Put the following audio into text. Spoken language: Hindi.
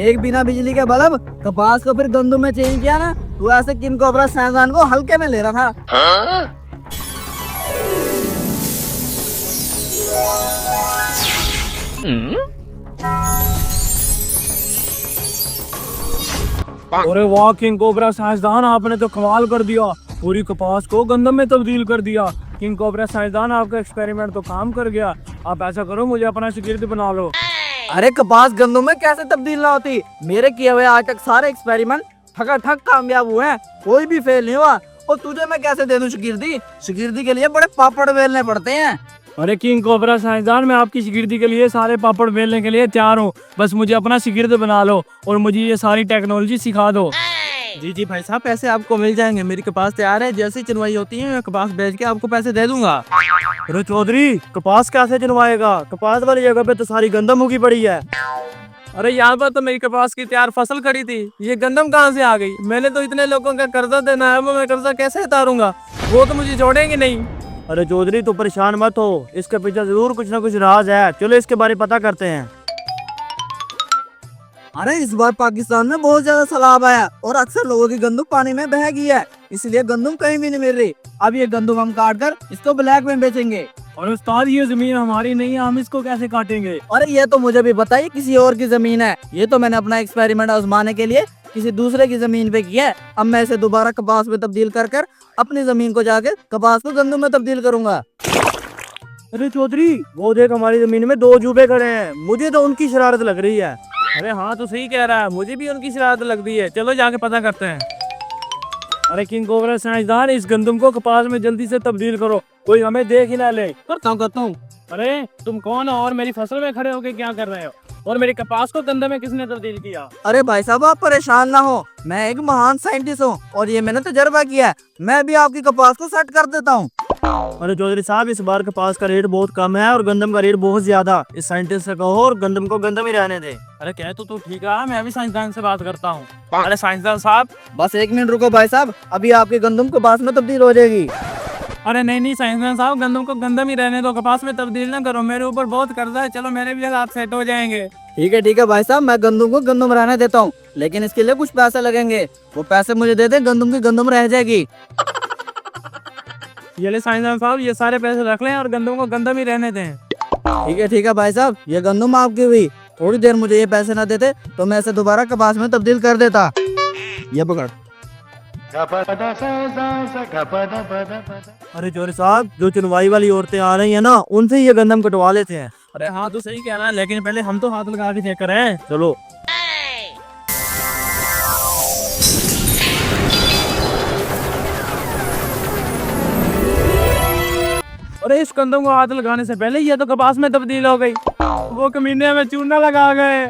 एक बिना बिजली के बल्ब कपास को फिर गंदम में चेंज किया ना, तू ऐसे किंग कोबरा साइंसदान को हल्के में ले रहा था। अरे वाह किंग कोबरा साइंसदान, आपने तो कमाल कर दिया, पूरी कपास को गंदम में तब्दील कर दिया। किंग कोबरा साइंसदान, आपका एक्सपेरिमेंट तो काम कर गया। आप ऐसा करो, मुझे अपना शागिर्द बना लो। अरे कपास गंदम में कैसे तब्दील ना होती, मेरे किए हुए आज तक सारे एक्सपेरिमेंट ठक कामयाब हुए हैं, कोई भी फेल नहीं हुआ। और तुझे मैं कैसे दे दूं शागिर्दी? शागिर्दी के लिए बड़े पापड़ बेलने पड़ते हैं। अरे किंग कोबरा साइंसदान, मैं आपकी शागिर्दी के लिए सारे पापड़ बेलने के लिए तैयार हूँ, बस मुझे अपना शागिर्द बना लो और मुझे ये सारी टेक्नोलॉजी सिखा दो। जी भाई साहब, पैसे आपको मिल जाएंगे, मेरी कपास तैयार है, जैसे ही चुनवाई होती है मैं कपास बेच के आपको पैसे दे दूंगा। अरे चौधरी, कपास कैसे चुनवाएगा? कपास वाली जगह पे तो सारी गंदम उगी पड़ी है। अरे यहाँ पर तो मेरी कपास की तैयार फसल खड़ी थी, ये गंदम कहाँ से आ गई? मैंने तो इतने लोगों का कर्जा देना है, वो मैं कर्जा कैसे उतारूंगा? वो तो मुझे जोड़ेंगे नहीं। अरे चौधरी, तो परेशान मत हो, इसके पीछे जरूर कुछ ना कुछ राज है, चलो इसके बारे में पता करते हैं। अरे इस बार पाकिस्तान में बहुत ज्यादा सैलाब आया और अक्सर लोगों की गंदम पानी में बह गई है, इसलिए गंदम कहीं भी नहीं मिल रही। अब ये गंदम हम काट कर इसको ब्लैक में बेचेंगे। और उस्ताद, ये जमीन हमारी नहीं है, हम इसको कैसे काटेंगे? अरे ये तो मुझे भी बताइए, किसी और की जमीन है, ये तो मैंने अपना एक्सपेरिमेंट आजमाने के लिए किसी दूसरे की जमीन पे किया है। अब मैं इसे दोबारा कपास में तब्दील कर कर अपनी जमीन को जाके कपास को गंदम में तब्दील करूंगा। अरे चौधरी, वो देख, हमारी जमीन में 2 जुबे खड़े हैं, मुझे तो उनकी शरारत लग रही है। अरे हाँ, तो सही कह रहा है, मुझे भी उनकी शरारत लगती है, चलो जाके पता करते हैं। अरे किंग कोबरा साइंसदान, इस गंदम को कपास में जल्दी से तब्दील करो, कोई हमें देख ही ना ले। करता हूँ। अरे तुम कौन हो और मेरी फसल में खड़े होके क्या कर रहे हो? और मेरी कपास को गंदम में किसने तब्दील किया? अरे भाई साहब, आप परेशान ना हो, मैं एक महान साइंटिस्ट हूँ और ये मैंने तजर्बा किया है, मैं भी आपकी कपास को सेट कर देता हूँ। अरे चौधरी साहब, इस बार कपास का रेट बहुत कम है और गंदम का रेट बहुत ज्यादा, इस साइंटिस्ट से कहो और गंदम को गंदम ही रहने दे। अरे कह तो तू ठीक है, मैं भी साइंसदान से बात करता हूँ। अरे साइंसदान साहब, बस 1 मिनट रुको भाई साहब, अभी आपकी गंदम कपास में तब्दील हो जाएगी। अरे नहीं साइंसदान साहब, गंदम को गंदम ही रहने दो, कपास में तब्दील ना करो, मेरे ऊपर बहुत कर्जा है, चलो मेरे भी हाथ सेट हो जाएंगे। ठीक है भाई साहब, मैं गंदम को गंदम रहने देता हूँ, लेकिन इसके लिए कुछ पैसे लगेंगे, वो पैसे मुझे दे दे, गंदम की गंदम रह जाएगी। ये ले साइंसदान साहब, ये सारे पैसे रख लें और गंदम को गंदम ही रहने दें। ठीक है भाई साहब, ये गंदम आपकी हुई, थोड़ी देर मुझे ये पैसे ना देते तो मैं इसे दोबारा कपास में तब्दील कर देता। ये पकड़। अरे चौधरी साहब, जो चुनवाई वाली औरतें आ रही है ना, उनसे ये गंदम कटवा लेते हैं। अरे हाँ, तो सही कह रहा है, लेकिन पहले हम तो हाथ लगा के चेक करें। चलो। अरे इस गंदम को हाथ लगाने से पहले ये तो कपास में तब्दील हो गई, वो कमीने में चूना लगा गए।